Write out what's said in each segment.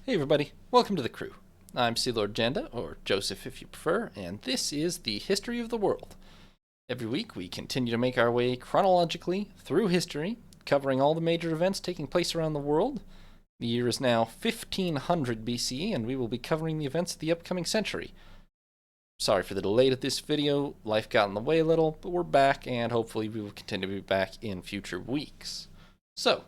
Hey everybody, welcome to the crew. I'm Sea Lord Janda, or Joseph if you prefer, and this is the History of the World. Every week we continue to make our way chronologically through history, covering all the major events taking place around the world. The year is now 1500 BCE, and we will be covering the events of the upcoming century. Sorry for the delay to this video, life got in the way a little, but we're back, and hopefully we will continue to be back in future weeks. So,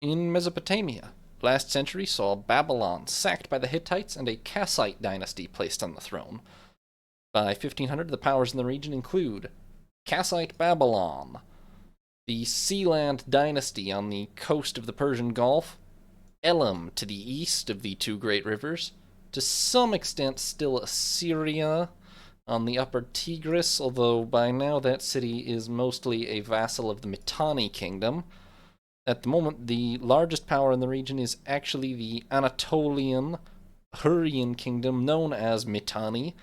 in Mesopotamia, last century saw Babylon sacked by the Hittites and a Kassite Dynasty placed on the throne. By 1500, the powers in the region include Kassite Babylon, the Sealand Dynasty on the coast of the Persian Gulf, Elam to the east of the two great rivers, to some extent still Syria on the upper Tigris, although by now that city is mostly a vassal of the Mitanni kingdom. At the moment, the largest power in the region is actually the Anatolian Hurrian kingdom known as Mitanni.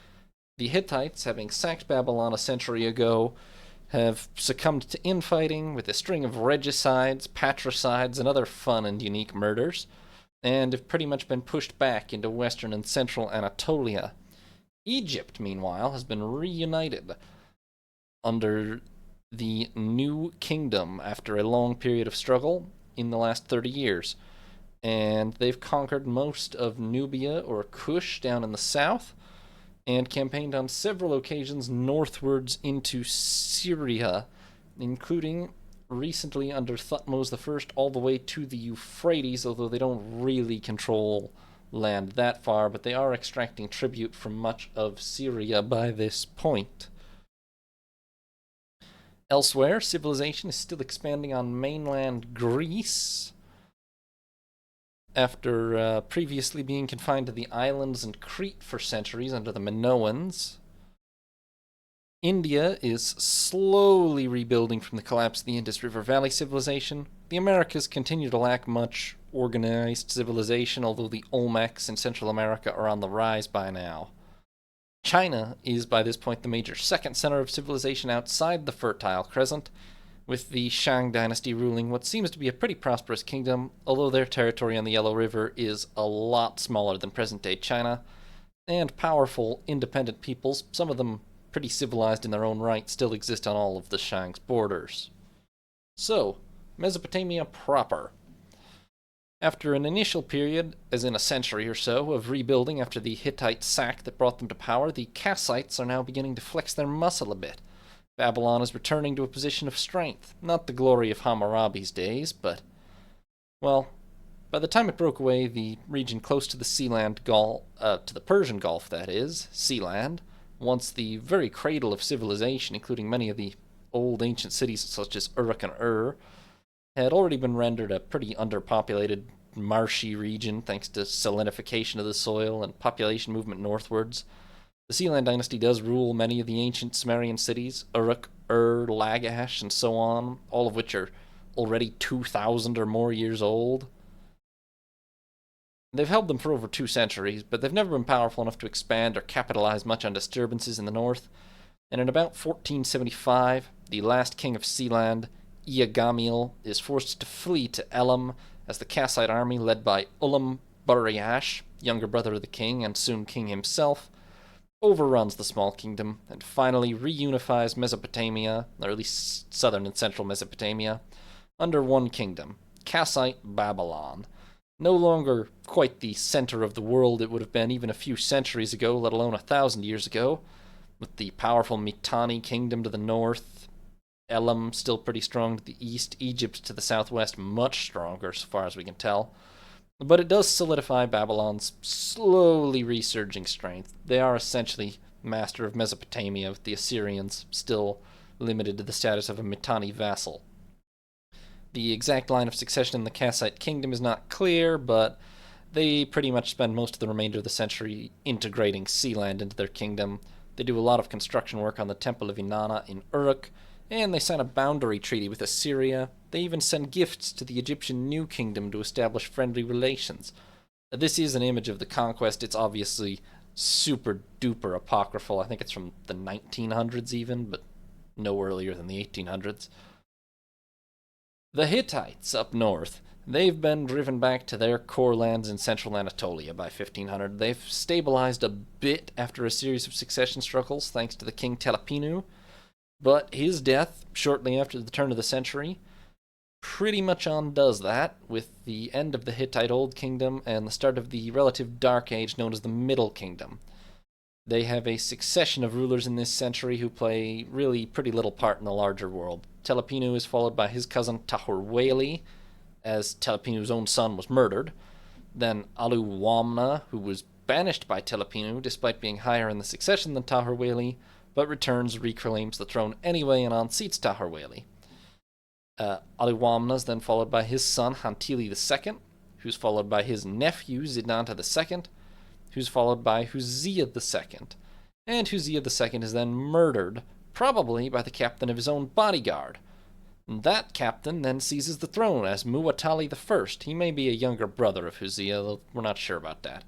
The Hittites, having sacked Babylon a century ago, have succumbed to infighting with a string of regicides, patricides, and other fun and unique murders, and have pretty much been pushed back into western and central Anatolia. Egypt, meanwhile, has been reunited under the new kingdom after a long period of struggle in the last 30 years. And they've conquered most of Nubia or Kush down in the south, and campaigned on several occasions northwards into Syria, including recently under Thutmoses I all the way to the Euphrates, although they don't really control land that far, but they are extracting tribute from much of Syria by this point. Elsewhere, civilization is still expanding on mainland Greece, after previously being confined to the islands and Crete for centuries under the Minoans. India is slowly rebuilding from the collapse of the Indus River Valley civilization. The Americas continue to lack much organized civilization, although the Olmecs in Central America are on the rise by now. China is by this point the major second center of civilization outside the Fertile Crescent, with the Shang Dynasty ruling what seems to be a pretty prosperous kingdom, although their territory on the Yellow River is a lot smaller than present-day China, and powerful, independent peoples, some of them pretty civilized in their own right, still exist on all of the Shang's borders. So, Mesopotamia proper. After an initial period, as in a century or so, of rebuilding after the Hittite sack that brought them to power, the Kassites are now beginning to flex their muscle a bit. Babylon is returning to a position of strength, not the glory of Hammurabi's days, but, well, by the time it broke away, the region close to the to the Persian Gulf, that is, Sealand, once the very cradle of civilization, including many of the old ancient cities such as Uruk and Ur, had already been rendered a pretty underpopulated, marshy region thanks to salinification of the soil and population movement northwards. The Sealand dynasty does rule many of the ancient Sumerian cities, Uruk, Ur, Lagash, and so on, all of which are already 2,000 or more years old. They've held them for over 2 centuries, but they've never been powerful enough to expand or capitalize much on disturbances in the north, and in about 1475, the last king of Sealand, Eagamil, is forced to flee to Elam as the Kassite army, led by Ulam Buriash, younger brother of the king and soon king himself, overruns the small kingdom and finally reunifies Mesopotamia, or at least southern and central Mesopotamia, under one kingdom, Kassite Babylon. No longer quite the center of the world it would have been even a few centuries ago, let alone 1,000 years ago, with the powerful Mitanni kingdom to the north, Elam still pretty strong to the east, Egypt to the southwest much stronger so far as we can tell. But it does solidify Babylon's slowly resurging strength. They are essentially master of Mesopotamia, with the Assyrians still limited to the status of a Mitanni vassal. The exact line of succession in the Kassite kingdom is not clear, but they pretty much spend most of the remainder of the century integrating Sealand into their kingdom. They do a lot of construction work on the Temple of Inanna in Uruk, and they sign a boundary treaty with Assyria. They even send gifts to the Egyptian New Kingdom to establish friendly relations. This is an image of the conquest. It's obviously super duper apocryphal. I think it's from the 1900s even, but no earlier than the 1800s. The Hittites up north they've been driven back to their core lands in central Anatolia by 1500. They've stabilized a bit after a series of succession struggles thanks to the king Telipinu, but his death shortly after the turn of the century pretty much undoes that, with the end of the Hittite Old Kingdom and the start of the relative Dark Age known as the Middle Kingdom. They have a succession of rulers in this century who play really pretty little part in the larger world. Telipinu is followed by his cousin Tahurwali, as Telepinu's own son was murdered. Then Aluwamna, who was banished by Telipinu despite being higher in the succession than Tahurwali, but returns, reclaims the throne anyway, and unseats Tahurwali. Aluwamna is then followed by his son Hantili II, who's followed by his nephew Zidanta II, who's followed by Huzziya II. And Huzziya II is then murdered, probably by the captain of his own bodyguard. And that captain then seizes the throne as Muwatalli I. He may be a younger brother of Huzziya, though we're not sure about that.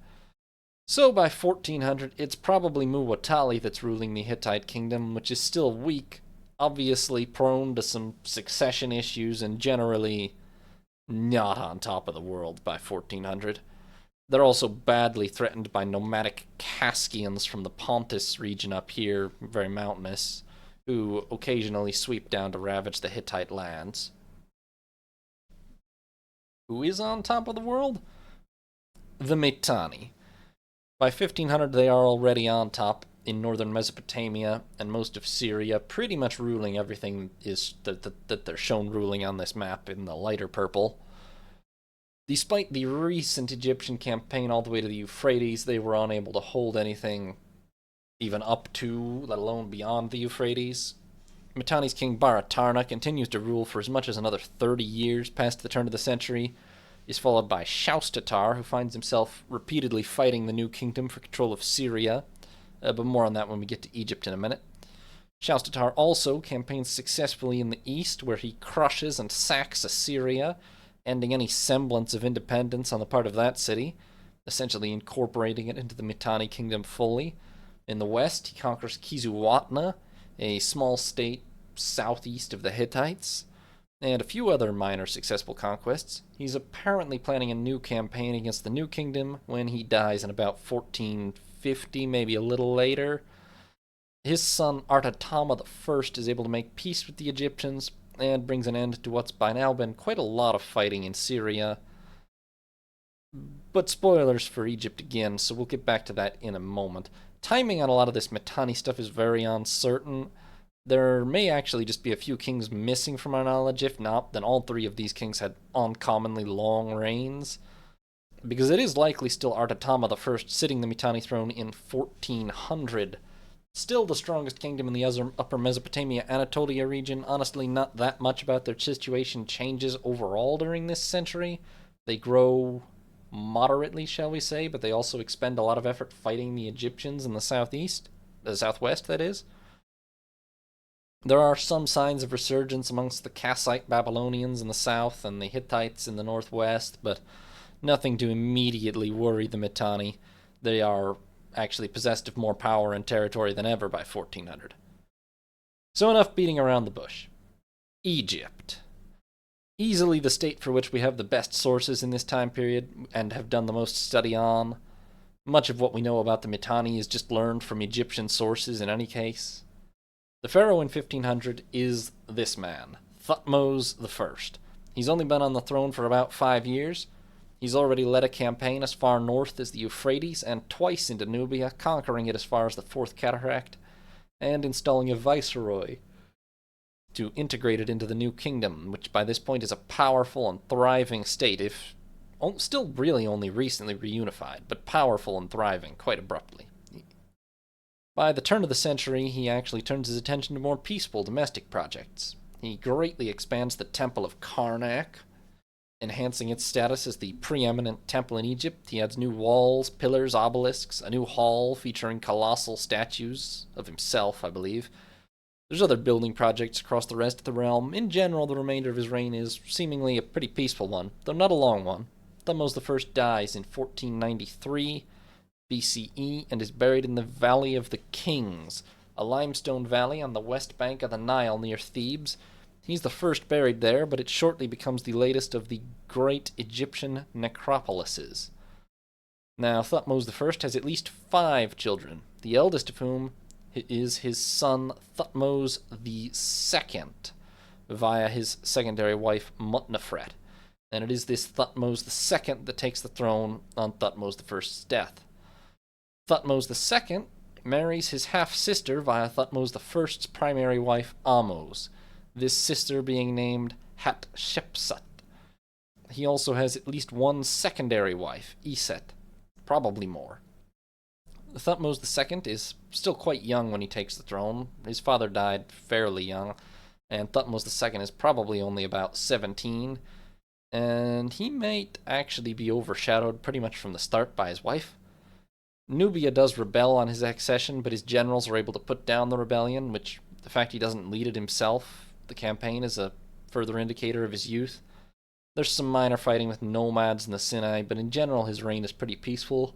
So by 1400, it's probably Muwatalli that's ruling the Hittite kingdom, which is still weak, obviously prone to some succession issues, and generally not on top of the world by 1400. They're also badly threatened by nomadic Kaskians from the Pontus region up here, very mountainous, who occasionally sweep down to ravage the Hittite lands. Who is on top of the world? The Mitanni. By 1500, they are already on top in northern Mesopotamia and most of Syria, pretty much ruling everything is that they're shown ruling on this map in the lighter purple. Despite the recent Egyptian campaign all the way to the Euphrates, they were unable to hold anything even up to, let alone beyond the Euphrates. Mitanni's king Baratarna continues to rule for as much as another 30 years past the turn of the century. Is followed by Shaustatar, who finds himself repeatedly fighting the new kingdom for control of Syria, but more on that when we get to Egypt in a minute. Shaustatar also campaigns successfully in the east, where he crushes and sacks Assyria, ending any semblance of independence on the part of that city, essentially incorporating it into the Mitanni kingdom fully. In the west, he conquers Kizuwatna, a small state southeast of the Hittites, and a few other minor successful conquests. He's apparently planning a new campaign against the New Kingdom when he dies in about 1450, maybe a little later. His son Artatama I is able to make peace with the Egyptians and brings an end to what's by now been quite a lot of fighting in Syria. But spoilers for Egypt again, so we'll get back to that in a moment. Timing on a lot of this Mitanni stuff is very uncertain. There may actually just be a few kings missing from our knowledge. If not, then all three of these kings had uncommonly long reigns, because it is likely still Artatama I sitting the Mitanni throne in 1400. Still the strongest kingdom in the upper Mesopotamia Anatolia region. Honestly, not that much about their situation changes overall during this century. They grow moderately, shall we say, but they also expend a lot of effort fighting the Egyptians in the southwest, that is. There are some signs of resurgence amongst the Kassite Babylonians in the south and the Hittites in the northwest, but nothing to immediately worry the Mitanni. They are actually possessed of more power and territory than ever by 1400. So enough beating around the bush. Egypt. Easily the state for which we have the best sources in this time period and have done the most study on. Much of what we know about the Mitanni is just learned from Egyptian sources in any case. The pharaoh in 1500 is this man, Thutmoses I. He's only been on the throne for about 5 years. He's already led a campaign as far north as the Euphrates and twice into Nubia, conquering it as far as the Fourth Cataract, and installing a viceroy to integrate it into the new kingdom, which by this point is a powerful and thriving state, if still really only recently reunified, but powerful and thriving quite abruptly. By the turn of the century, he actually turns his attention to more peaceful domestic projects. He greatly expands the Temple of Karnak, enhancing its status as the preeminent temple in Egypt. He adds new walls, pillars, obelisks, a new hall featuring colossal statues of himself, I believe. There's other building projects across the rest of the realm. In general, the remainder of his reign is seemingly a pretty peaceful one, though not a long one. Thutmose I dies in 1493 BCE and is buried in the Valley of the Kings, a limestone valley on the west bank of the Nile near Thebes. He's the first buried there, but it shortly becomes the latest of the great Egyptian necropolises. Now, Thutmose I has at least 5 children, the eldest of whom is his son Thutmose II, via his secondary wife Mutnefret, and it is this Thutmose II that takes the throne on Thutmose I's death. Thutmose II marries his half-sister via Thutmose I's primary wife Ahmose, this sister being named Hatshepsut. He also has at least one secondary wife, Iset, probably more. Thutmose II is still quite young when he takes the throne. His father died fairly young, and Thutmose II is probably only about 17, and he might actually be overshadowed pretty much from the start by his wife. Nubia does rebel on his accession, but his generals are able to put down the rebellion, which the fact he doesn't lead it himself, the campaign, is a further indicator of his youth. There's some minor fighting with nomads in the Sinai, but in general his reign is pretty peaceful,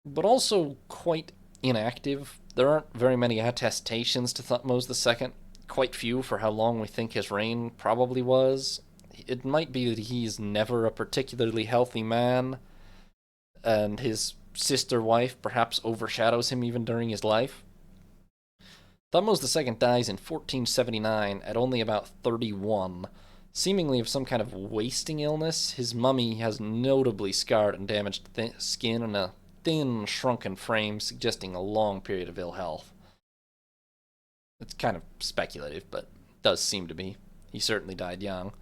but also quite inactive. There aren't very many attestations to Thutmose II, quite few for how long we think his reign probably was. It might be that he's never a particularly healthy man, and his sister wife perhaps overshadows him even during his life. Thutmose II dies in 1479 at only about 31, seemingly of some kind of wasting illness. His mummy has notably scarred and damaged skin and a thin, shrunken frame, suggesting a long period of ill health. It's kind of speculative, but does seem to be. He certainly died young.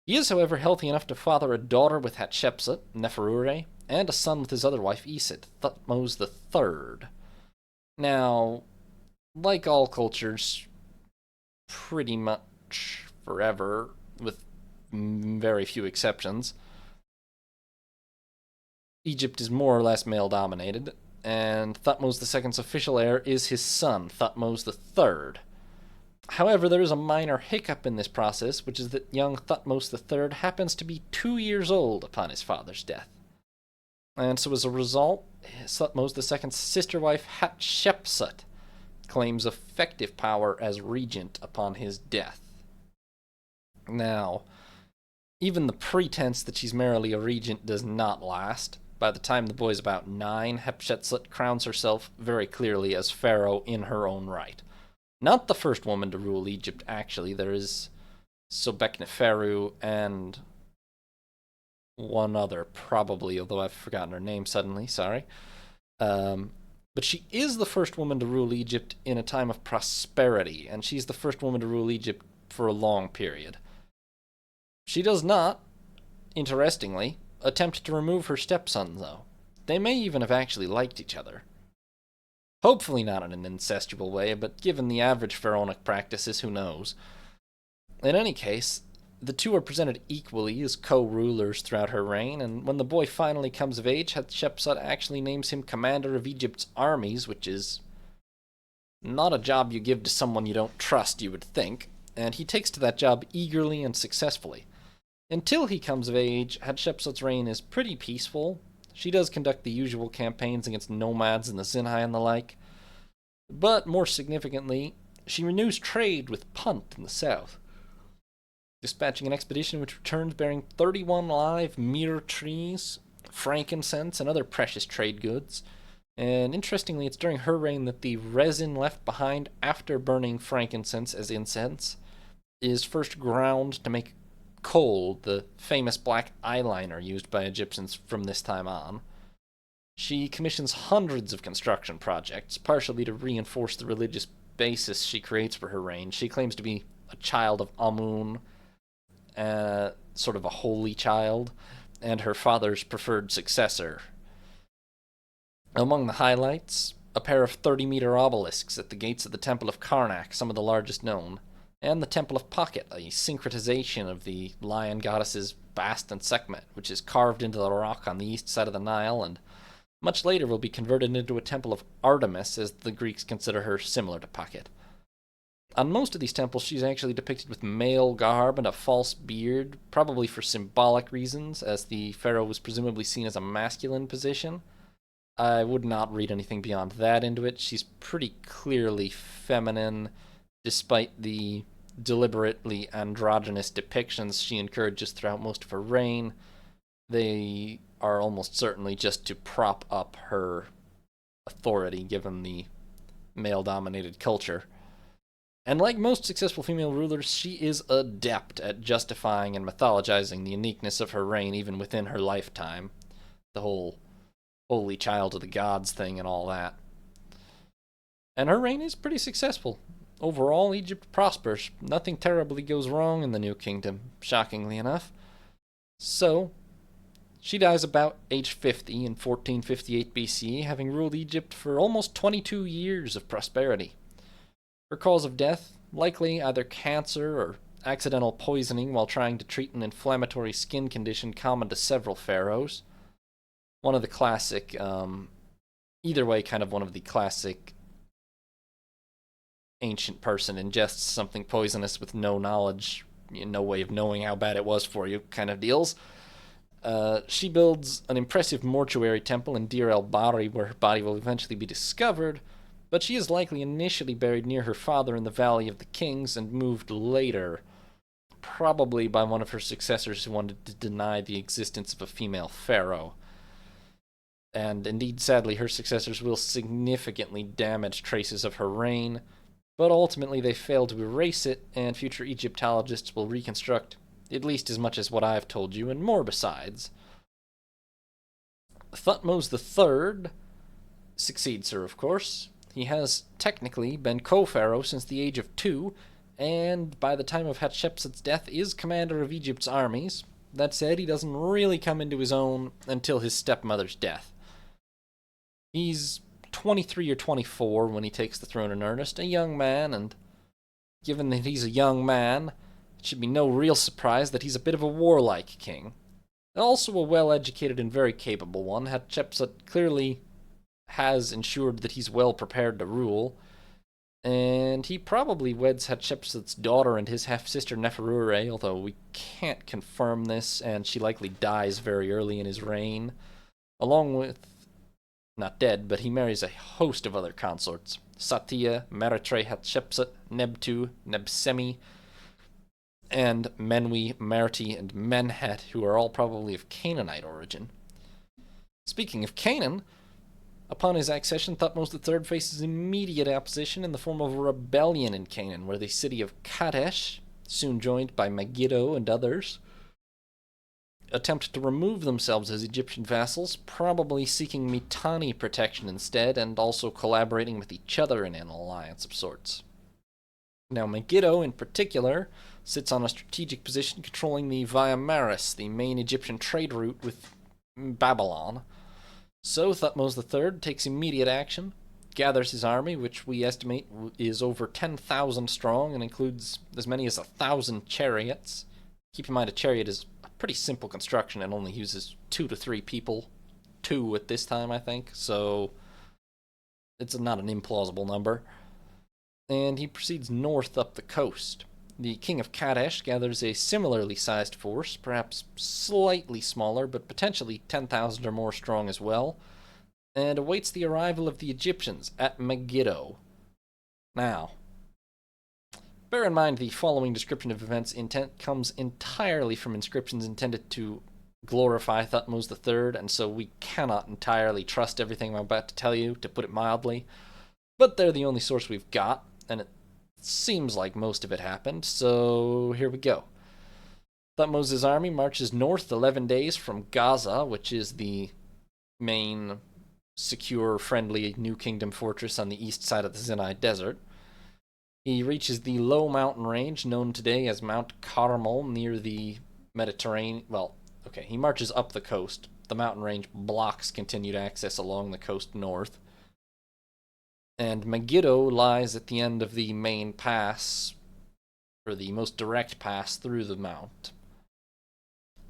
He is, however, healthy enough to father a daughter with Hatshepsut, Neferure, and a son with his other wife, Iset, Thutmose III. Now, like all cultures, pretty much forever, with very few exceptions, Egypt is more or less male-dominated, and Thutmose II's official heir is his son, Thutmose III. However, there is a minor hiccup in this process, which is that young Thutmose III happens to be 2 years old upon his father's death. And so as a result, Thutmose II's sister wife Hatshepsut claims effective power as regent upon his death. Now, even the pretense that she's merely a regent does not last. By the time the boy's about 9, Hatshepsut crowns herself very clearly as pharaoh in her own right. Not the first woman to rule Egypt, actually. There is Sobekneferu and one other, probably, although I've forgotten her name suddenly, sorry. But she is the first woman to rule Egypt in a time of prosperity, and she's the first woman to rule Egypt for a long period. She does not, interestingly, attempt to remove her stepson, though. They may even have actually liked each other. Hopefully not in an incestual way, but given the average pharaonic practices, who knows? In any case, the two are presented equally as co-rulers throughout her reign, and when the boy finally comes of age, Hatshepsut actually names him commander of Egypt's armies, which is not a job you give to someone you don't trust, you would think, and he takes to that job eagerly and successfully. Until he comes of age, Hatshepsut's reign is pretty peaceful. She does conduct the usual campaigns against nomads in the Sinai and the like, but more significantly, she renews trade with Punt in the south, dispatching an expedition which returns bearing 31 live myrrh trees, frankincense, and other precious trade goods. And interestingly, it's during her reign that the resin left behind after burning frankincense as incense is first ground to make kohl, the famous black eyeliner used by Egyptians from this time on. She commissions hundreds of construction projects, partially to reinforce the religious basis she creates for her reign. She claims to be a child of Amun, sort of a holy child, and her father's preferred successor. Among the highlights, a pair of 30-meter obelisks at the gates of the Temple of Karnak, some of the largest known, and the Temple of Pakhet, a syncretization of the lion goddesses Bast and Sekhmet, which is carved into the rock on the east side of the Nile, and much later will be converted into a temple of Artemis, as the Greeks consider her similar to Pakhet. On most of these temples, she's actually depicted with male garb and a false beard, probably for symbolic reasons, as the pharaoh was presumably seen as a masculine position. I would not read anything beyond that into it. She's pretty clearly feminine, despite the deliberately androgynous depictions she encourages throughout most of her reign, they are almost certainly just to prop up her authority given the male-dominated culture. And like most successful female rulers, she is adept at justifying and mythologizing the uniqueness of her reign even within her lifetime. The whole holy child of the gods thing and all that. And her reign is pretty successful. Overall, Egypt prospers. Nothing terribly goes wrong in the New Kingdom, shockingly enough. So, she dies about age 50 in 1458 BCE, having ruled Egypt for almost 22 years of prosperity. Her cause of death, likely either cancer or accidental poisoning while trying to treat an inflammatory skin condition common to several pharaohs. One of the classic, either way, kind of one of the classic ancient person ingests something poisonous with no knowledge, no way of knowing how bad it was for you kind of deals. She builds an impressive mortuary temple in Deir el-Bahri where her body will eventually be discovered, but she is likely initially buried near her father in the Valley of the Kings and moved later, probably by one of her successors who wanted to deny the existence of a female pharaoh. And indeed, sadly, her successors will significantly damage traces of her reign, but ultimately they fail to erase it, and future Egyptologists will reconstruct at least as much as what I've told you, and more besides. Thutmose III succeeds her, of course. He has technically been co-pharaoh since the age of 2, and by the time of Hatshepsut's death is commander of Egypt's armies. That said, he doesn't really come into his own until his stepmother's death. He's 23 or 24 when he takes the throne in earnest, a young man, and given that he's a young man, it should be no real surprise that he's a bit of a warlike king. Also a well-educated and very capable one. Hatshepsut clearly has ensured that he's well prepared to rule, and he probably weds Hatshepsut's daughter and his half-sister Neferure, although we can't confirm this, and she likely dies very early in his reign, along with, not dead, but he marries a host of other consorts. Satia, Meretre Hatshepsut, Nebtu, Nebsemi, and Menwi, Merti, and Menhet, who are all probably of Canaanite origin. Speaking of Canaan, upon his accession, Thutmose III faces immediate opposition in the form of a rebellion in Canaan, where the city of Kadesh, soon joined by Megiddo and others, attempt to remove themselves as Egyptian vassals, probably seeking Mitanni protection instead, and also collaborating with each other in an alliance of sorts. Now, Megiddo, in particular, sits on a strategic position controlling the Via Maris, the main Egyptian trade route with Babylon. So Thutmose III takes immediate action, gathers his army, which we estimate is over 10,000 strong and includes as many as 1,000 chariots. Keep in mind, a chariot is a pretty simple construction and only uses 2 to 3 people. 2 at this time, I think, so it's not an implausible number. And he proceeds north up the coast. The king of Kadesh gathers a similarly sized force, perhaps slightly smaller, but potentially 10,000 or more strong as well, and awaits the arrival of the Egyptians at Megiddo. Now, bear in mind the following description of events comes entirely from inscriptions intended to glorify Thutmose III, and so we cannot entirely trust everything I'm about to tell you, to put it mildly, but they're the only source we've got, and it seems like most of it happened, so here we go. Thutmose's army marches north 11 days from Gaza, which is the main secure, friendly New Kingdom fortress on the east side of the Sinai Desert. He reaches the low mountain range known today as Mount Carmel near the Mediterranean. Well, okay, he marches up the coast. The mountain range blocks continued access along the coast north. And Megiddo lies at the end of the main pass, or the most direct pass through the mount.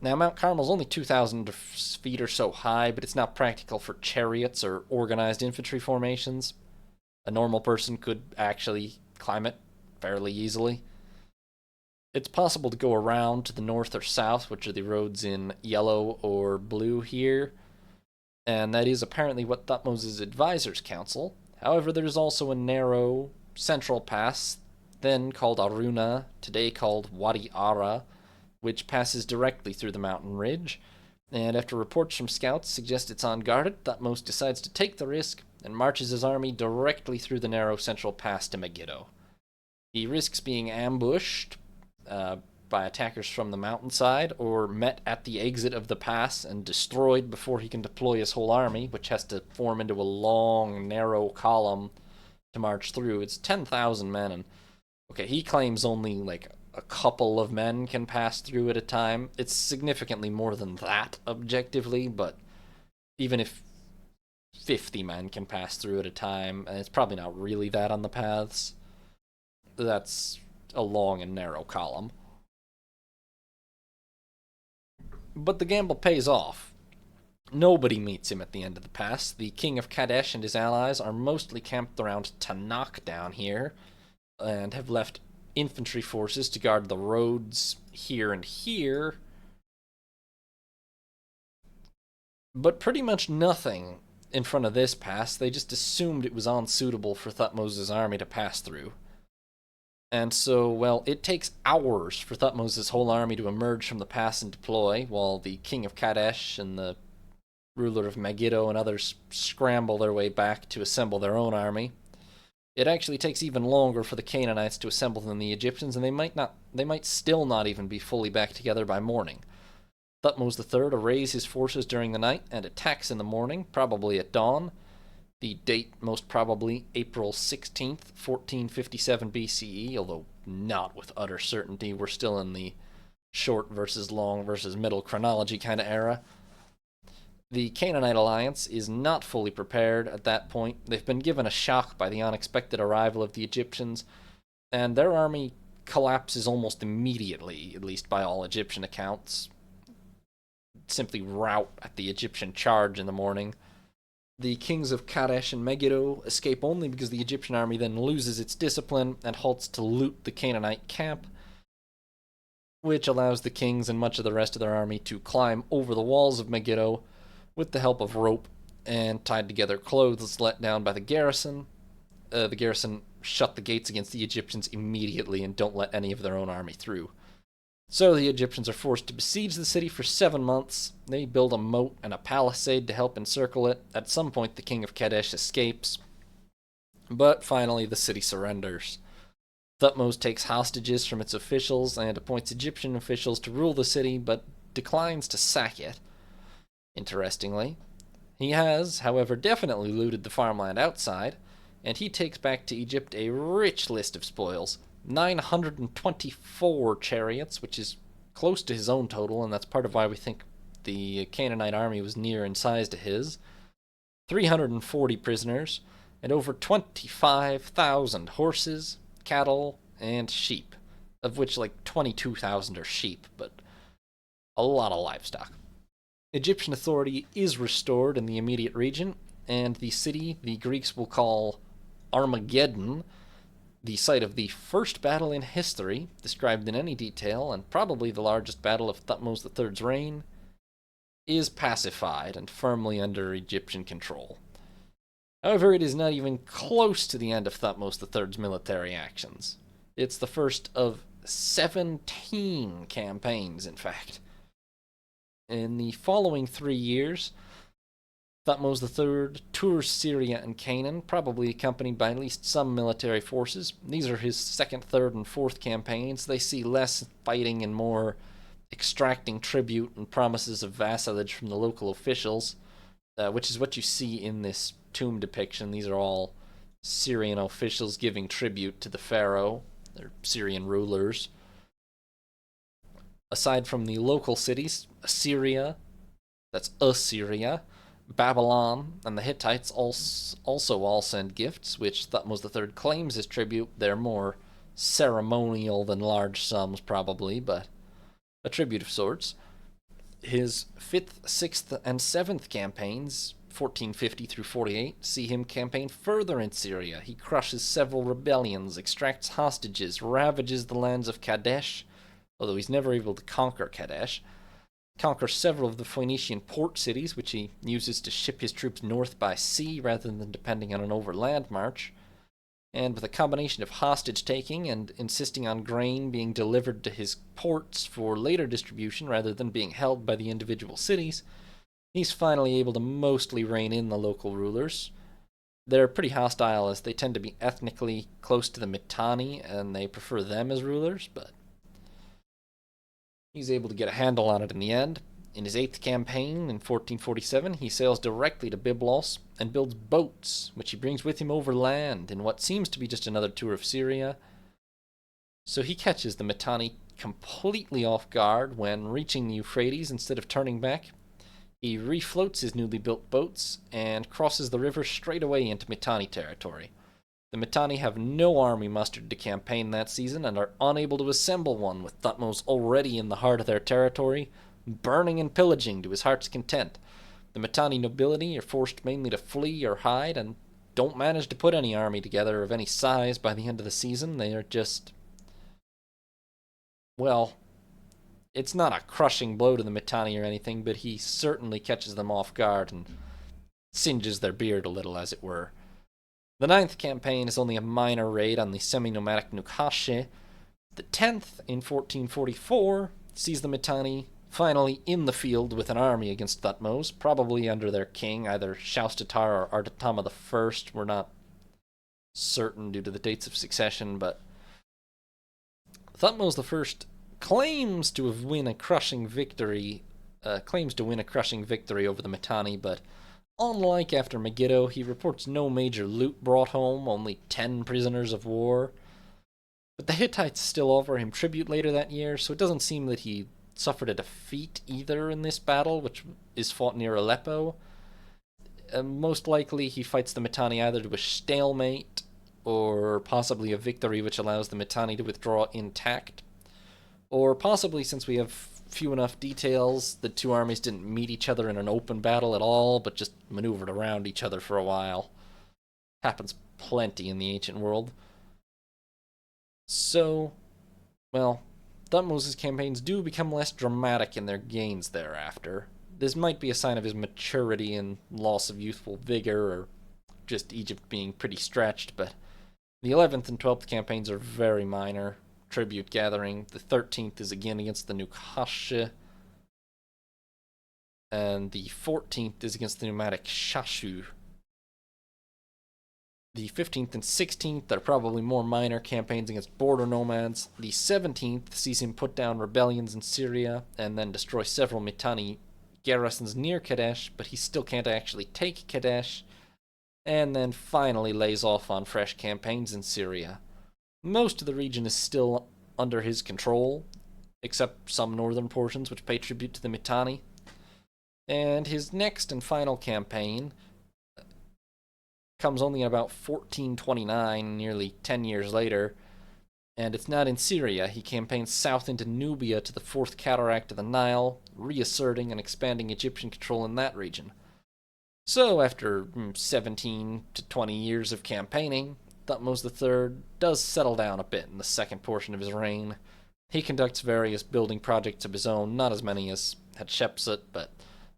Now, Mount Carmel's only 2,000 feet or so high, but it's not practical for chariots or organized infantry formations. A normal person could actually climb it fairly easily. It's possible to go around to the north or south, which are the roads in yellow or blue here, and that is apparently what Thutmose's advisors counsel. However, there's also a narrow central pass then called Aruna, today called Wadi Ara, which passes directly through the mountain ridge. And after reports from scouts suggest it's unguarded, Thutmose decides to take the risk and marches his army directly through the narrow central pass to Megiddo. He risks being ambushed by attackers from the mountainside, or met at the exit of the pass and destroyed before he can deploy his whole army, which has to form into a long, narrow column to march through. It's 10,000 men, and okay, he claims only like a couple of men can pass through at a time. It's significantly more than that objectively, but even if 50 men can pass through at a time, and it's probably not really that on the paths, that's a long and narrow column. But the gamble pays off. Nobody meets him at the end of the pass. The king of Kadesh and his allies are mostly camped around Tanakh down here, and have left infantry forces to guard the roads here and here. But pretty much nothing in front of this pass. They just assumed it was unsuitable for Thutmoses' army to pass through. And so, well, it takes hours for Thutmoses' whole army to emerge from the pass and deploy, while the king of Kadesh and the ruler of Megiddo and others scramble their way back to assemble their own army. It actually takes even longer for the Canaanites to assemble than the Egyptians, and they might still not even be fully back together by morning. Thutmose III arrays his forces during the night and attacks in the morning, probably at dawn. The date, most probably April 16th, 1457 BCE, although not with utter certainty. We're still in the short versus long versus middle chronology kind of era. The Canaanite alliance is not fully prepared at that point. They've been given a shock by the unexpected arrival of the Egyptians, and their army collapses almost immediately, at least by all Egyptian accounts. Simply rout at the Egyptian charge in the morning. The kings of Kadesh and Megiddo escape only because the Egyptian army then loses its discipline and halts to loot the Canaanite camp, which allows the kings and much of the rest of their army to climb over the walls of Megiddo with the help of rope and tied together clothes let down by the garrison. The garrison shut the gates against the Egyptians immediately and don't let any of their own army through. So the Egyptians are forced to besiege the city for 7 months. They build a moat and a palisade to help encircle it. At some point, the king of Kadesh escapes, but finally the city surrenders. Thutmose takes hostages from its officials and appoints Egyptian officials to rule the city, but declines to sack it. Interestingly, he has, however, definitely looted the farmland outside, and he takes back to Egypt a rich list of spoils. 924 chariots, which is close to his own total, and that's part of why we think the Canaanite army was near in size to his. 340 prisoners, and over 25,000 horses, cattle, and sheep, of which like 22,000 are sheep, but a lot of livestock. Egyptian authority is restored in the immediate region, and the city the Greeks will call Armageddon, the site of the first battle in history, described in any detail, and probably the largest battle of Thutmose III's reign, is pacified and firmly under Egyptian control. However, it is not even close to the end of Thutmose III's military actions. It's the first of 17 campaigns, in fact. In the following 3 years, Thutmose III tours Syria and Canaan, probably accompanied by at least some military forces. These are his second, third, and fourth campaigns. They see less fighting and more extracting tribute and promises of vassalage from the local officials, which is what you see in this tomb depiction. These are all Syrian officials giving tribute to the pharaoh, their Syrian rulers. Aside from the local cities, Assyria, Babylon, and the Hittites also all send gifts, which Thutmose III claims as tribute. They're more ceremonial than large sums, probably, but a tribute of sorts. His 5th, 6th, and 7th campaigns, 1450 through 48, see him campaign further in Syria. He crushes several rebellions, extracts hostages, ravages the lands of Kadesh, although he's never able to conquer Kadesh, conquers several of the Phoenician port cities, which he uses to ship his troops north by sea rather than depending on an overland march. And with a combination of hostage-taking and insisting on grain being delivered to his ports for later distribution rather than being held by the individual cities, he's finally able to mostly rein in the local rulers. They're pretty hostile as they tend to be ethnically close to the Mitanni, and they prefer them as rulers, but he's able to get a handle on it in the end. In his 8th campaign in 1447, he sails directly to Byblos and builds boats, which he brings with him overland in what seems to be just another tour of Syria. So he catches the Mitanni completely off guard when, reaching the Euphrates, instead of turning back, he refloats his newly built boats and crosses the river straight away into Mitanni territory. The Mitanni have no army mustered to campaign that season and are unable to assemble one, with Thutmose already in the heart of their territory, burning and pillaging to his heart's content. The Mitanni nobility are forced mainly to flee or hide and don't manage to put any army together of any size by the end of the season. They are just, well, it's not a crushing blow to the Mitanni or anything, but he certainly catches them off guard and singes their beard a little, as it were. The 9th campaign is only a minor raid on the semi-nomadic Nukhashe. The 10th, in 1444, sees the Mitanni finally in the field with an army against Thutmose, probably under their king, either Shaustatar or Artatama I. We're not certain due to the dates of succession, but Thutmose I claims to win a crushing victory over the Mitanni, but unlike after Megiddo, he reports no major loot brought home, only 10 prisoners of war. But the Hittites still offer him tribute later that year, so it doesn't seem that he suffered a defeat either in this battle, which is fought near Aleppo. Most likely he fights the Mitanni either to a stalemate, or possibly a victory which allows the Mitanni to withdraw intact. Or possibly, since we have few enough details, the two armies didn't meet each other in an open battle at all, but just maneuvered around each other for a while. Happens plenty in the ancient world. So, well, Thutmose's campaigns do become less dramatic in their gains thereafter. This might be a sign of his maturity and loss of youthful vigor, or just Egypt being pretty stretched, but the 11th and 12th campaigns are very minor. Tribute gathering. The 13th is again against the Nukhashe, and the 14th is against the nomadic Shashu. The 15th and 16th are probably more minor campaigns against border nomads. The 17th sees him put down rebellions in Syria and then destroy several Mitanni garrisons near Kadesh, but he still can't actually take Kadesh, and then finally lays off on fresh campaigns in Syria. Most of the region is still under his control, except some northern portions which pay tribute to the Mitanni. And his next and final campaign comes only in about 1429, nearly 10 years later, and it's not in Syria. He campaigns south into Nubia to the Fourth Cataract of the Nile, reasserting and expanding Egyptian control in that region. So, after 17 to 20 years of campaigning, Thutmose III does settle down a bit in the second portion of his reign. He conducts various building projects of his own, not as many as Hatshepsut, but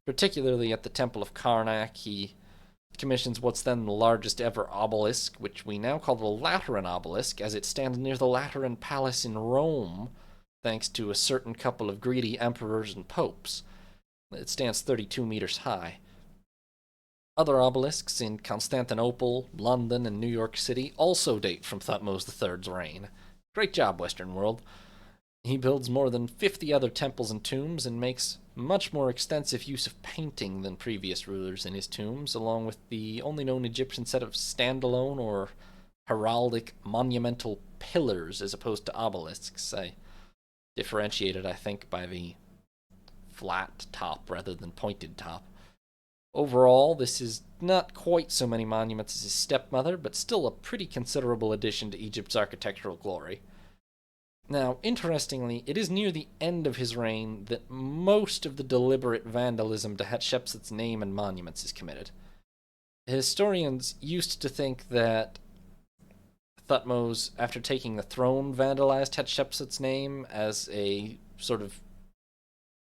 particularly at the Temple of Karnak, he commissions what's then the largest ever obelisk, which we now call the Lateran obelisk, as it stands near the Lateran Palace in Rome, thanks to a certain couple of greedy emperors and popes. It stands 32 meters high. Other obelisks in Constantinople, London, and New York City also date from Thutmose III's reign. Great job, Western world. He builds more than 50 other temples and tombs and makes much more extensive use of painting than previous rulers in his tombs, along with the only known Egyptian set of standalone or heraldic monumental pillars as opposed to obelisks. Differentiated, I think, by the flat top rather than pointed top. Overall, this is not quite so many monuments as his stepmother, but still a pretty considerable addition to Egypt's architectural glory. Now, interestingly, it is near the end of his reign that most of the deliberate vandalism to Hatshepsut's name and monuments is committed. Historians used to think that Thutmose, after taking the throne, vandalized Hatshepsut's name as a sort of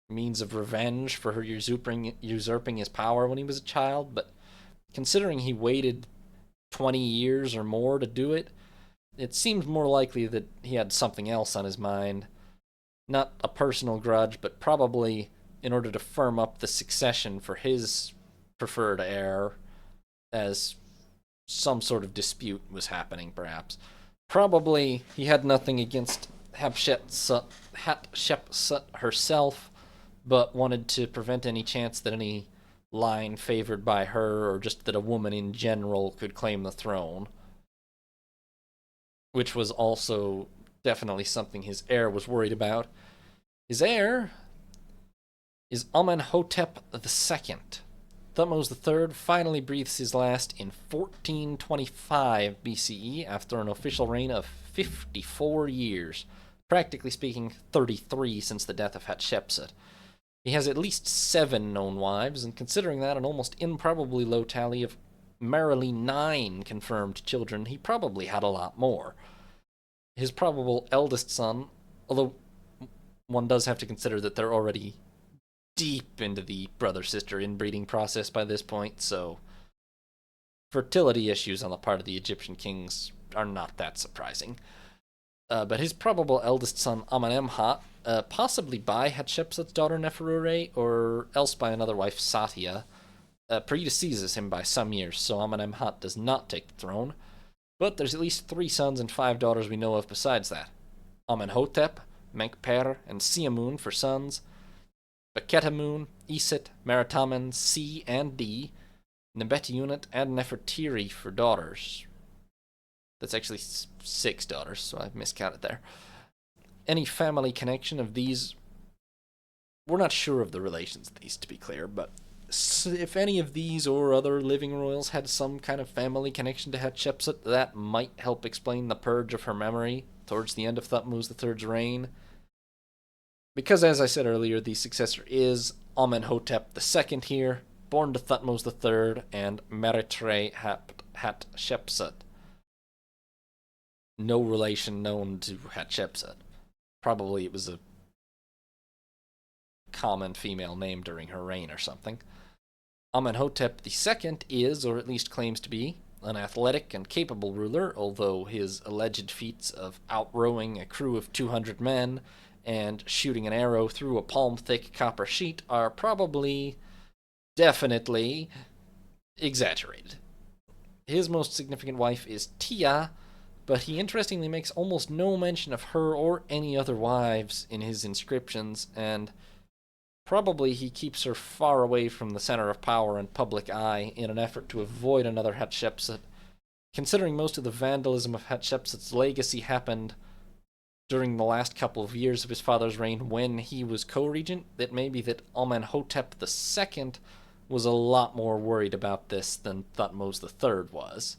means of revenge for her usurping his power when he was a child, but considering he waited 20 years or more to do it. It seems more likely that he had something else on his mind. Not a personal grudge, but probably in order to firm up the succession for his preferred heir, as some sort of dispute was happening, perhaps. Probably he had nothing against Hatshepsut herself, but wanted to prevent any chance that any line favored by her, or just that a woman in general, could claim the throne. Which was also definitely something his heir was worried about. His heir is Amenhotep II. Thutmose III finally breathes his last in 1425 BCE after an official reign of 54 years, practically speaking 33 since the death of Hatshepsut. He has at least 7 known wives, and considering that an almost improbably low tally of merely 9 confirmed children, he probably had a lot more. His probable eldest son, although one does have to consider that they're already deep into the brother-sister inbreeding process by this point, so fertility issues on the part of the Egyptian kings are not that surprising. But his probable eldest son, Amenemhat, possibly by Hatshepsut's daughter Neferure, or else by another wife, Satia, predeceases him by some years, so Amenemhat does not take the throne. But there's at least 3 sons and 5 daughters we know of besides that. Amenhotep, Menkper, and Siamun for sons, Beketamun, Isit, Meritamen, C and D, Nebetunit, and Nefertiri for daughters. That's actually 6 daughters, so I've miscounted there. Any family connection of these, we're not sure of the relations of these, to be clear, but if any of these or other living royals had some kind of family connection to Hatshepsut, that might help explain the purge of her memory towards the end of Thutmose III's reign. Because, as I said earlier, the successor is Amenhotep II here, born to Thutmose III and Meritre Hatshepsut. No relation known to Hatshepsut. Probably it was a common female name during her reign or something. Amenhotep II is, or at least claims to be, an athletic and capable ruler, although his alleged feats of outrowing a crew of 200 men and shooting an arrow through a palm-thick copper sheet are probably, definitely, exaggerated. His most significant wife is Tia, but he interestingly makes almost no mention of her or any other wives in his inscriptions, and probably he keeps her far away from the center of power and public eye in an effort to avoid another Hatshepsut. Considering most of the vandalism of Hatshepsut's legacy happened during the last couple of years of his father's reign when he was co-regent, it may be that Amenhotep II was a lot more worried about this than Thutmose III was.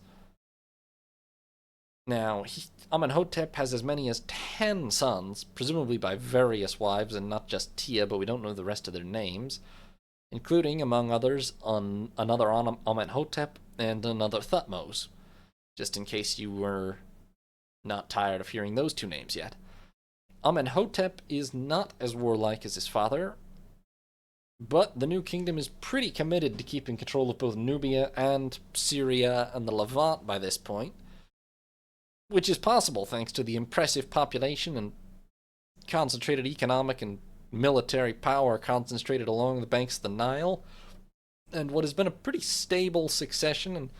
Now, Amenhotep has as many as 10 sons, presumably by various wives and not just Tia, but we don't know the rest of their names, including, among others, another Amenhotep and another Thutmose, just in case you were not tired of hearing those 2 names yet. Amenhotep is not as warlike as his father, but the new kingdom is pretty committed to keeping control of both Nubia and Syria and the Levant by this point, which is possible thanks to the impressive population and concentrated economic and military power concentrated along the banks of the Nile, and what has been a pretty stable succession and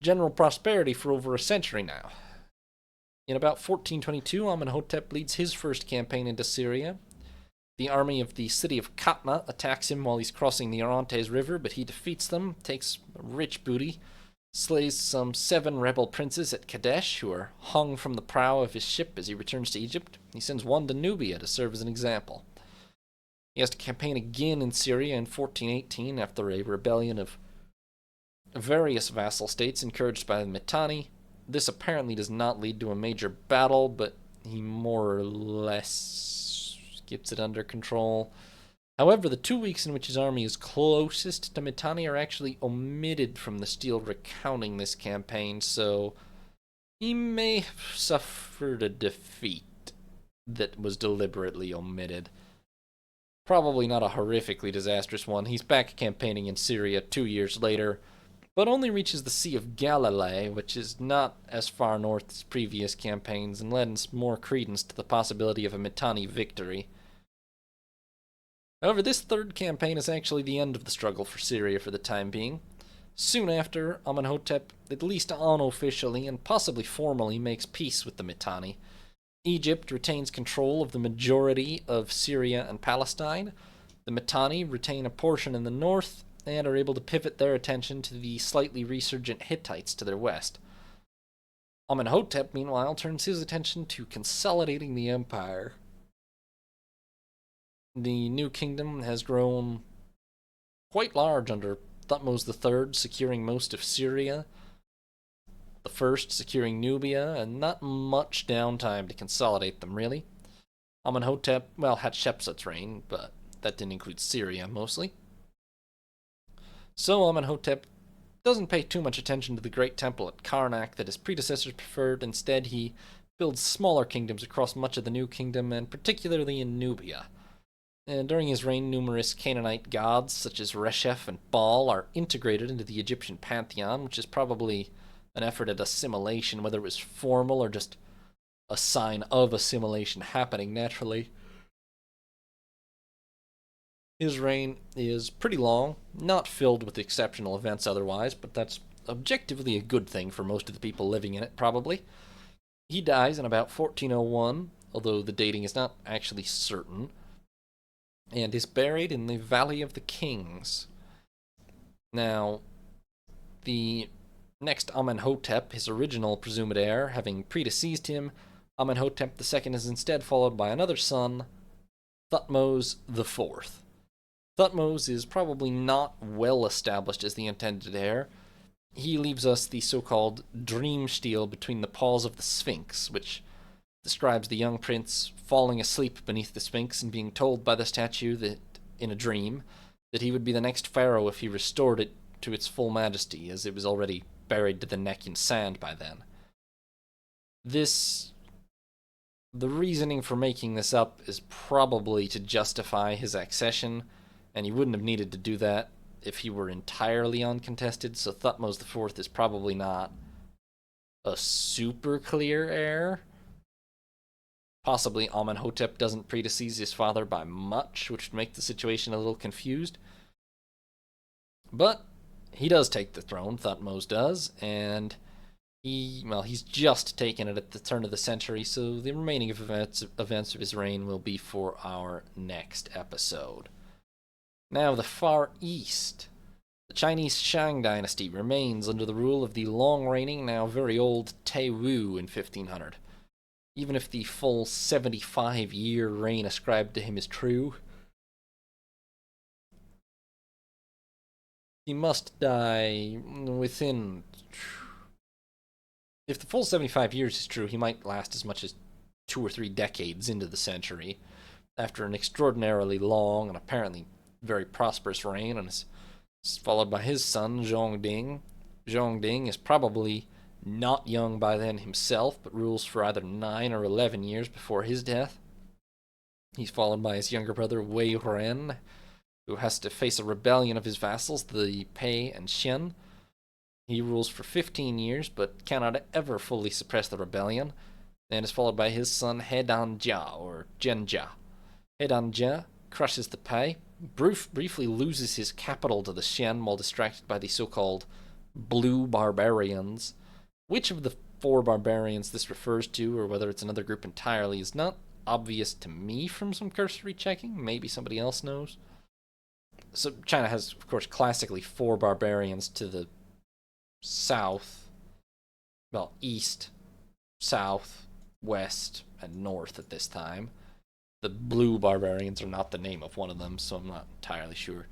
general prosperity for over a century now. In about 1422, Amenhotep leads his first campaign into Syria. The army of the city of Katna attacks him while he's crossing the Orontes River, but he defeats them, takes rich booty, slays some 7 rebel princes at Kadesh, who are hung from the prow of his ship as he returns to Egypt. He sends one to Nubia to serve as an example. He has to campaign again in Syria in 1418 after a rebellion of various vassal states encouraged by the Mitanni. This apparently does not lead to a major battle, but he more or less gets it under control. However, the 2 weeks in which his army is closest to Mitanni are actually omitted from the stele recounting this campaign, so he may have suffered a defeat that was deliberately omitted. Probably not a horrifically disastrous one. He's back campaigning in Syria 2 years later, but only reaches the Sea of Galilee, which is not as far north as previous campaigns and lends more credence to the possibility of a Mitanni victory. However, this third campaign is actually the end of the struggle for Syria for the time being. Soon after, Amenhotep, at least unofficially and possibly formally, makes peace with the Mitanni. Egypt retains control of the majority of Syria and Palestine. The Mitanni retain a portion in the north and are able to pivot their attention to the slightly resurgent Hittites to their west. Amenhotep, meanwhile, turns his attention to consolidating the empire. The new kingdom has grown quite large under Thutmose III, securing most of Syria, the first securing Nubia, and not much downtime to consolidate them, really. Amenhotep, Hatshepsut's reign, but that didn't include Syria, mostly. So Amenhotep doesn't pay too much attention to the great temple at Karnak that his predecessors preferred. Instead, he builds smaller kingdoms across much of the new kingdom, and particularly in Nubia. And during his reign, numerous Canaanite gods, such as Resheph and Baal, are integrated into the Egyptian pantheon, which is probably an effort at assimilation, whether it was formal or just a sign of assimilation happening naturally. His reign is pretty long, not filled with exceptional events otherwise, but that's objectively a good thing for most of the people living in it, probably. He dies in about 1401, although the dating is not actually certain, and is buried in the Valley of the Kings. Now, the next Amenhotep, his original presumed heir, having predeceased him, Amenhotep II is instead followed by another son, Thutmose IV. Thutmose is probably not well established as the intended heir. He leaves us the so-called dream stele between the paws of the Sphinx, which describes the young prince falling asleep beneath the Sphinx and being told by the statue that, in a dream, that he would be the next pharaoh if he restored it to its full majesty, as it was already buried to the neck in sand by then. The reasoning for making this up is probably to justify his accession, and he wouldn't have needed to do that if he were entirely uncontested, so Thutmose IV is probably not a super clear heir. Possibly Amenhotep doesn't predecease his father by much, which would make the situation a little confused. But he does take the throne, Thutmose does, and he's just taken it at the turn of the century, so the remaining events of his reign will be for our next episode. Now, the Far East. The Chinese Shang Dynasty remains under the rule of the long-reigning, now very old Taiwu in 1500. Even if the full 75-year reign ascribed to him is true, he must die within... If the full 75 years is true, he might last as much as 2 or 3 decades into the century, after an extraordinarily long and apparently very prosperous reign, and is followed by his son, Zhongding. Zhongding is probably not young by then himself, but rules for either 9 or 11 years before his death. He's followed by his younger brother, Wei Ren, who has to face a rebellion of his vassals, the Pei and Xian. He rules for 15 years, but cannot ever fully suppress the rebellion, and is followed by his son, Hedanjia, or Zhenjia. Hedanjia crushes the Pei, briefly loses his capital to the Xian while distracted by the so-called Blue Barbarians. Which of the 4 barbarians this refers to, or whether it's another group entirely, is not obvious to me from some cursory checking. Maybe somebody else knows. So China has, of course, classically 4 barbarians to the south, east, south, west, and north at this time. The Blue Barbarians are not the name of one of them, so I'm not entirely sure.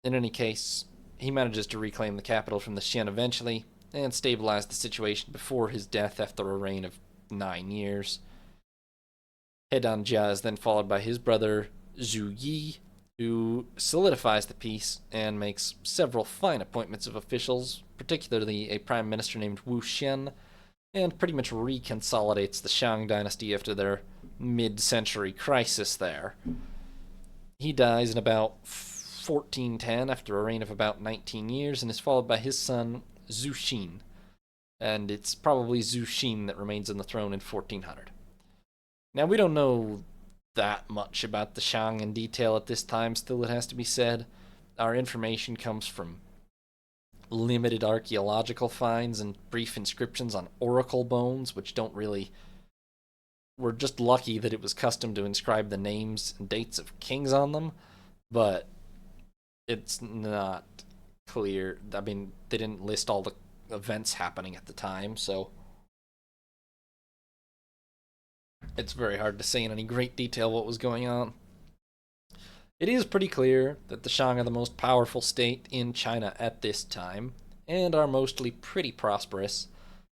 In any case, he manages to reclaim the capital from the Xian eventually, and stabilize the situation before his death after a reign of 9 years. Hedanjia is then followed by his brother, Zhu Yi, who solidifies the peace and makes several fine appointments of officials, particularly a prime minister named Wu Xian, and pretty much reconsolidates the Shang Dynasty after their mid-century crisis there. He dies in about 1410 after a reign of about 19 years and is followed by his son Zuxin. And it's probably Zuxin that remains on the throne in 1400. Now, we don't know that much about the Shang in detail at this time, still it has to be said. Our information comes from limited archaeological finds and brief inscriptions on oracle bones, which don't really... We're just lucky that it was custom to inscribe the names and dates of kings on them, but it's not clear. I mean, they didn't list all the events happening at the time, so it's very hard to say in any great detail what was going on. It is pretty clear that the Shang are the most powerful state in China at this time, and are mostly pretty prosperous.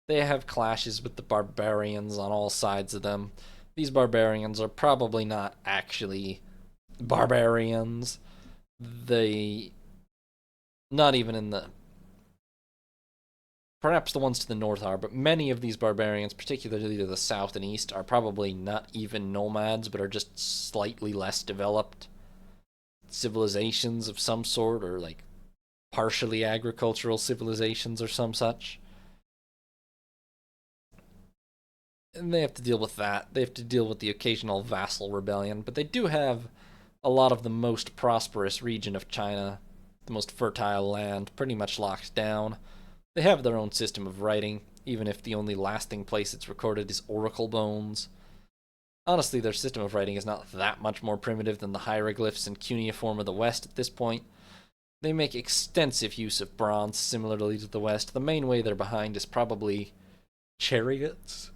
They have clashes with the barbarians on all sides of them. These barbarians are probably not actually barbarians. They... not even in the... Perhaps the ones to the north are, but many of these barbarians, particularly to the south and east, are probably not even nomads, but are just slightly less developed civilizations of some sort, or like partially agricultural civilizations or some such. And they have to deal with that. They have to deal with the occasional vassal rebellion, but they do have a lot of the most prosperous region of China, the most fertile land, pretty much locked down. They have their own system of writing, even if the only lasting place it's recorded is oracle bones. Honestly, their system of writing is not that much more primitive than the hieroglyphs and cuneiform of the West at this point. They make extensive use of bronze, similarly to the West. The main way they're behind is probably chariots.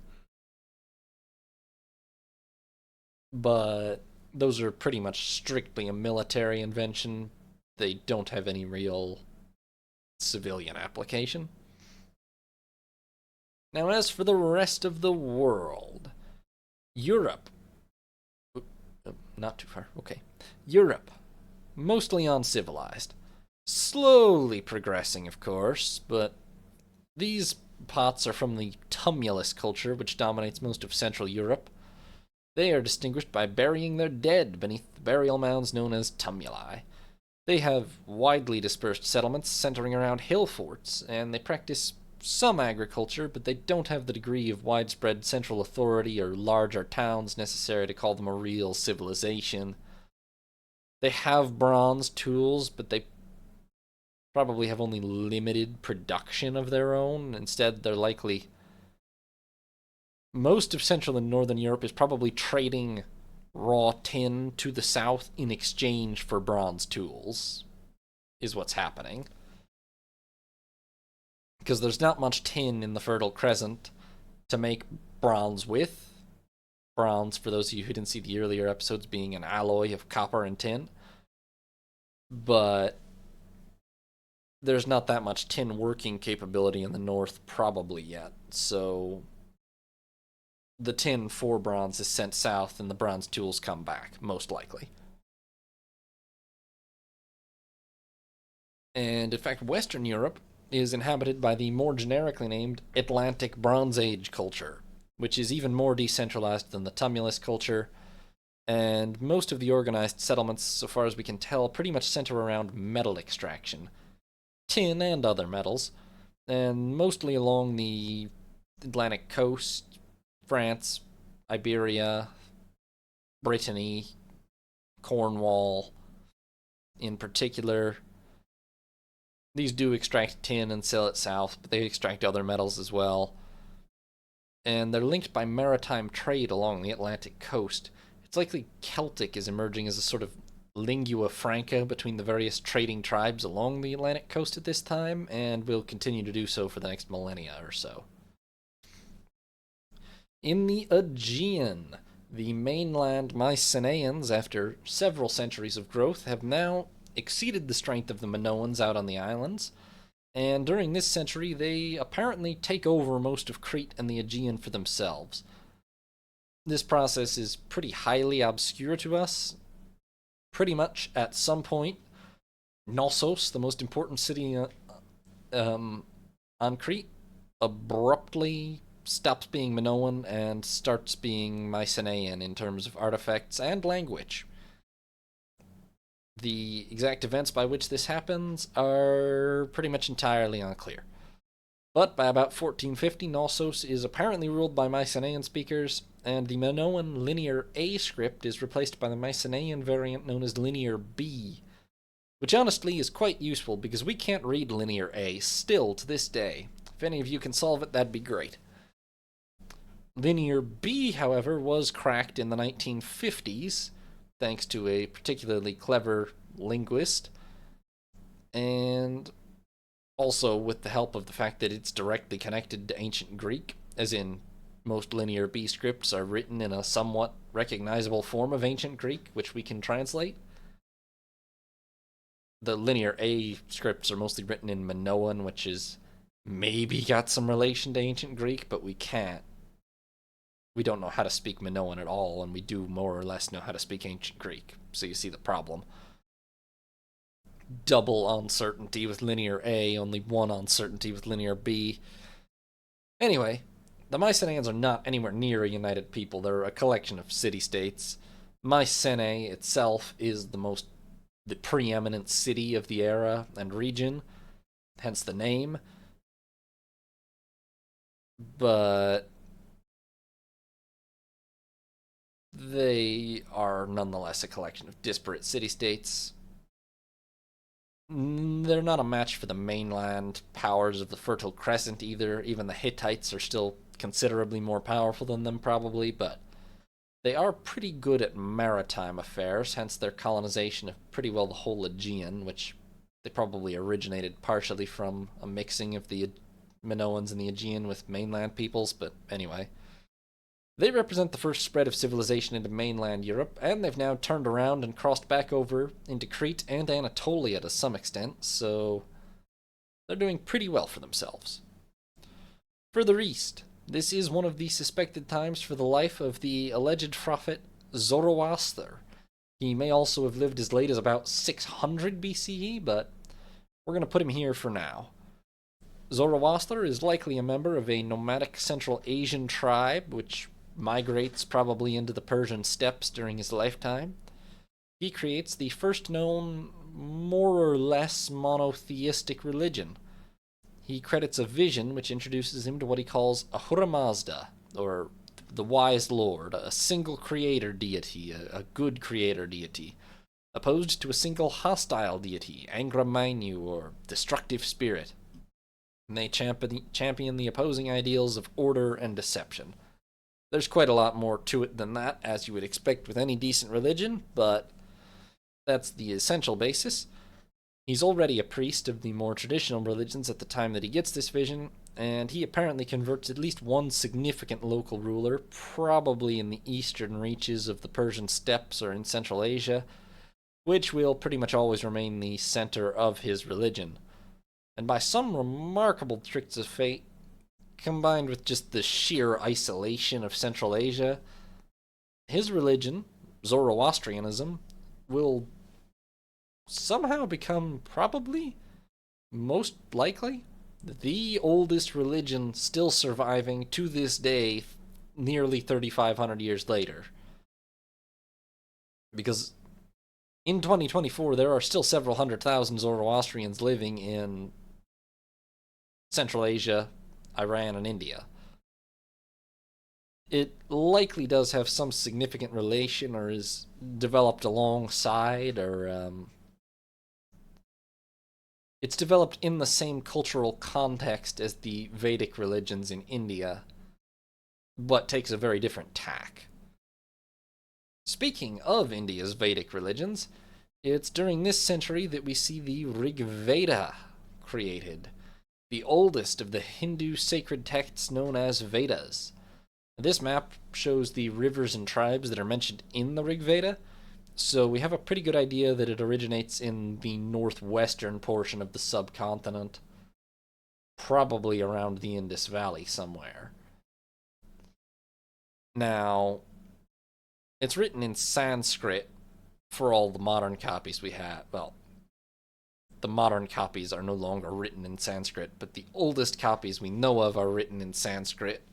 But those are pretty much strictly a military invention. They don't have any real civilian application. Now, as for the rest of the world, Europe, not too far, okay. Europe, mostly uncivilized. Slowly progressing, of course, but these pots are from the tumulus culture, which dominates most of Central Europe. They are distinguished by burying their dead beneath the burial mounds known as tumuli. They have widely dispersed settlements centering around hill forts, and they practice some agriculture, but they don't have the degree of widespread central authority or larger towns necessary to call them a real civilization. They have bronze tools, but they probably have only limited production of their own. Instead, they're likely... Most of Central and Northern Europe is probably trading raw tin to the south in exchange for bronze tools, is what's happening. Because there's not much tin in the Fertile Crescent to make bronze with. Bronze, for those of you who didn't see the earlier episodes, being an alloy of copper and tin. But there's not that much tin working capability in the north probably yet, so the tin for bronze is sent south and the bronze tools come back, most likely. And in fact, Western Europe is inhabited by the more generically named Atlantic Bronze Age culture, which is even more decentralized than the tumulus culture, and most of the organized settlements, so far as we can tell, pretty much center around metal extraction. Tin and other metals, and mostly along the Atlantic coast, France, Iberia, Brittany, Cornwall in particular. These do extract tin and sell it south, but they extract other metals as well. And they're linked by maritime trade along the Atlantic coast. It's likely Celtic is emerging as a sort of lingua franca between the various trading tribes along the Atlantic coast at this time, and will continue to do so for the next millennia or so. In the Aegean, the mainland Mycenaeans, after several centuries of growth, have now exceeded the strength of the Minoans out on the islands, and during this century they apparently take over most of Crete and the Aegean for themselves. This process is pretty highly obscure to us. Pretty much at some point, Knossos, the most important city on Crete, abruptly stops being Minoan and starts being Mycenaean in terms of artifacts and language. The exact events by which this happens are pretty much entirely unclear. But by about 1450, Knossos is apparently ruled by Mycenaean speakers, and the Minoan Linear A script is replaced by the Mycenaean variant known as Linear B, which honestly is quite useful because we can't read Linear A still to this day. If any of you can solve it, that'd be great. Linear B, however, was cracked in the 1950s, thanks to a particularly clever linguist, and also with the help of the fact that it's directly connected to ancient Greek, as in most Linear B scripts are written in a somewhat recognizable form of ancient Greek, which we can translate. The Linear A scripts are mostly written in Minoan, which is maybe got some relation to ancient Greek, but we can't. We don't know how to speak Minoan at all, and we do more or less know how to speak ancient Greek, so you see the problem. Double uncertainty with Linear A, only one uncertainty with Linear B. Anyway, the Mycenaeans are not anywhere near a united people. They're a collection of city-states. Mycenae itself is the preeminent city of the era and region, hence the name. But they are nonetheless a collection of disparate city-states. They're not a match for the mainland powers of the Fertile Crescent either. Even the Hittites are still considerably more powerful than them, probably, but they are pretty good at maritime affairs, hence their colonization of pretty well the whole Aegean, which they probably originated partially from a mixing of the Minoans and the Aegean with mainland peoples, but anyway. They represent the first spread of civilization into mainland Europe, and they've now turned around and crossed back over into Crete and Anatolia to some extent, so they're doing pretty well for themselves. Further east, this is one of the suspected times for the life of the alleged prophet Zoroaster. He may also have lived as late as about 600 BCE, but we're going to put him here for now. Zoroaster is likely a member of a nomadic Central Asian tribe, which migrates probably into the Persian steppes during his lifetime. He creates the first known, more or less monotheistic religion. He credits a vision which introduces him to what he calls Ahura Mazda, or the Wise Lord, a single creator deity, a good creator deity, opposed to a single hostile deity, Angra Mainyu, or destructive spirit. And they champion the opposing ideals of order and deception. There's quite a lot more to it than that, as you would expect with any decent religion, but that's the essential basis. He's already a priest of the more traditional religions at the time that he gets this vision, and he apparently converts at least one significant local ruler, probably in the eastern reaches of the Persian steppes or in Central Asia, which will pretty much always remain the center of his religion. And by some remarkable tricks of fate, combined with just the sheer isolation of Central Asia, his religion, Zoroastrianism, will somehow become probably, most likely, the oldest religion still surviving to this day, nearly 3,500 years later. Because in 2024, there are still several 100,000 Zoroastrians living in Central Asia, Iran, and India. It likely does have some significant relation or is developed alongside or it's developed in the same cultural context as the Vedic religions in India, but takes a very different tack. Speaking of India's Vedic religions, it's during this century that we see the Rig Veda created, the oldest of the Hindu sacred texts known as Vedas. This map shows the rivers and tribes that are mentioned in the Rig Veda, so we have a pretty good idea that it originates in the northwestern portion of the subcontinent, probably around the Indus Valley somewhere. Now, it's written in Sanskrit for all the modern copies we have. Well, the modern copies are no longer written in Sanskrit, but the oldest copies we know of are written in Sanskrit,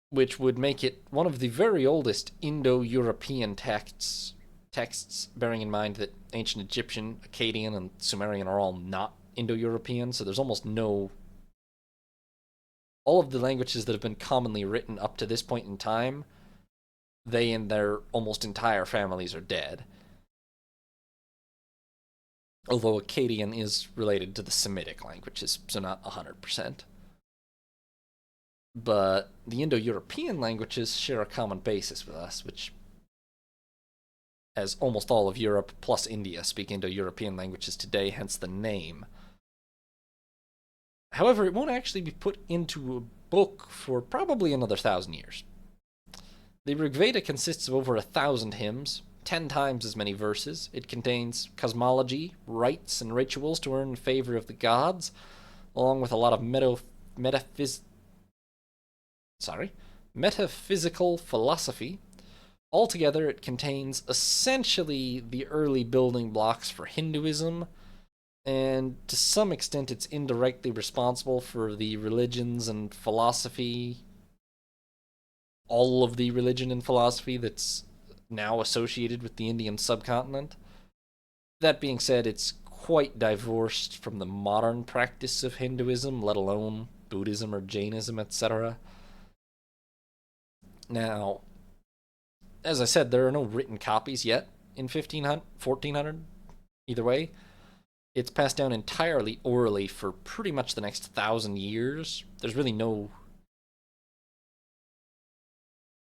which would make it one of the very oldest Indo-European texts texts, bearing in mind that ancient Egyptian, Akkadian, and Sumerian are all not Indo-European, so there's almost no... All of the languages that have been commonly written up to this point in time, they and their almost entire families are dead. Although Akkadian is related to the Semitic languages, so not 100%. But the Indo-European languages share a common basis with us, which, as almost all of Europe plus India speak Indo-European languages today, hence the name. However, it won't actually be put into a book for probably another 1,000 years. The Rig Veda consists of over 1,000 hymns, 10 times as many verses. It contains cosmology, rites, and rituals to earn favor of the gods, along with a lot of metaphysical philosophy. Altogether, it contains essentially the early building blocks for Hinduism, and to some extent it's indirectly responsible for the religions and philosophy, all of the religion and philosophy that's now associated with the Indian subcontinent. That being said, it's quite divorced from the modern practice of Hinduism, let alone Buddhism or Jainism, etc. Now, as I said, there are no written copies yet in 1500, 1400, either way. It's passed down entirely orally for pretty much the next 1,000 years. There's really no...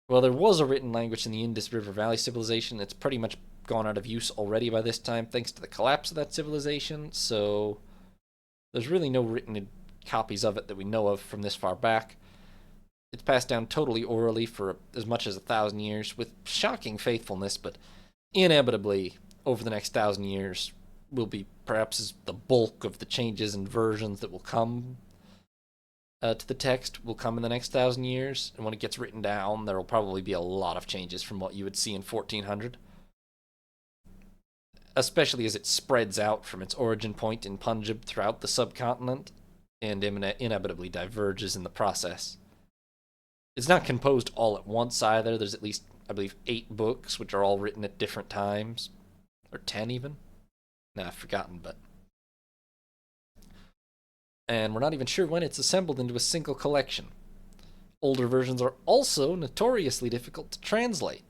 Well, there was a written language in the Indus River Valley civilization. It's pretty much gone out of use already by this time, thanks to the collapse of that civilization, so there's really no written copies of it that we know of from this far back. It's passed down totally orally for as much as 1,000 years, with shocking faithfulness, but inevitably, over the next 1,000 years, will be perhaps the bulk of the changes and versions that will come to the text will come in the next 1,000 years, and when it gets written down, there will probably be a lot of changes from what you would see in 1400. Especially as it spreads out from its origin point in Punjab throughout the subcontinent, and inevitably diverges in the process. It's not composed all at once either. There's at least, I believe, 8 books, which are all written at different times. Or 10 even? Nah, I've forgotten, but... And we're not even sure when it's assembled into a single collection. Older versions are also notoriously difficult to translate.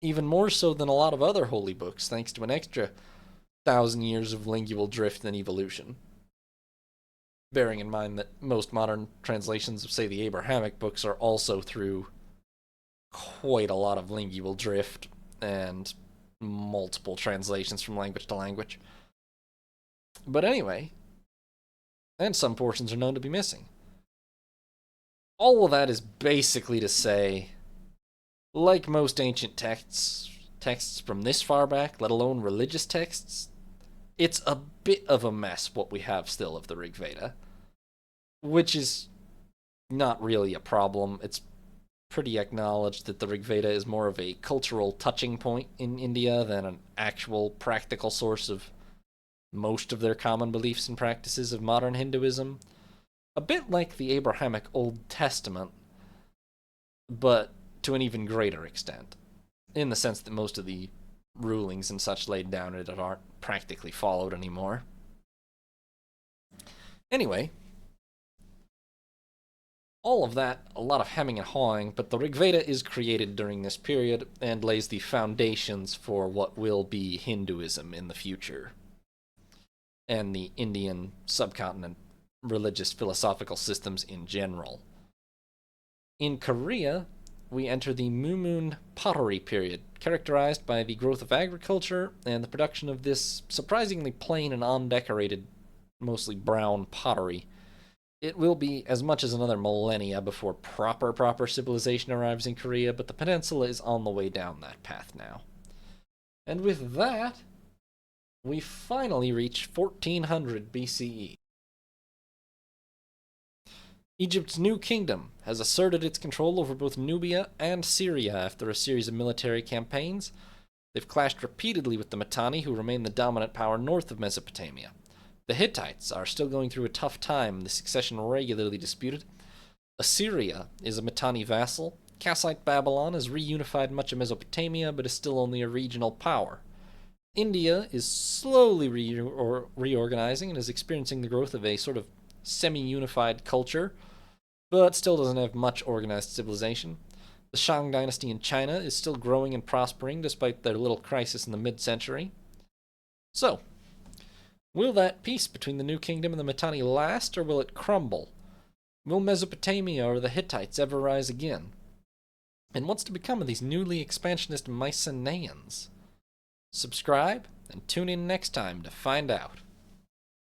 Even more so than a lot of other holy books, thanks to an extra 1,000 years of lingual drift and evolution. Bearing in mind that most modern translations of, say, the Abrahamic books are also through quite a lot of lingual drift and multiple translations from language to language. But anyway, and some portions are known to be missing. All of that is basically to say, like most ancient texts from this far back, let alone religious texts, it's a bit of a mess what we have still of the Rig Veda, which is not really a problem. It's pretty acknowledged that the Rig Veda is more of a cultural touching point in India than an actual practical source of most of their common beliefs and practices of modern Hinduism. A bit like the Abrahamic Old Testament, but to an even greater extent, in the sense that most of the rulings and such laid down in it aren't practically followed anymore. Anyway, all of that, a lot of hemming and hawing, but the Rig Veda is created during this period and lays the foundations for what will be Hinduism in the future, and the Indian subcontinent religious philosophical systems in general. In Korea, we enter the Mumun pottery period, characterized by the growth of agriculture and the production of this surprisingly plain and undecorated, mostly brown pottery. It will be as much as another millennia before proper civilization arrives in Korea, but the peninsula is on the way down that path now. And with that, we finally reach 1400 BCE. Egypt's new kingdom has asserted its control over both Nubia and Syria after a series of military campaigns. They've clashed repeatedly with the Mitanni, who remain the dominant power north of Mesopotamia. The Hittites are still going through a tough time, the succession regularly disputed. Assyria is a Mitanni vassal, Kassite Babylon has reunified much of Mesopotamia, but is still only a regional power. India is slowly reorganizing and is experiencing the growth of a sort of semi-unified culture, but still doesn't have much organized civilization. The Shang Dynasty in China is still growing and prospering despite their little crisis in the mid-century. So, will that peace between the New Kingdom and the Mitanni last, or will it crumble? Will Mesopotamia or the Hittites ever rise again? And what's to become of these newly expansionist Mycenaeans? Subscribe and tune in next time to find out.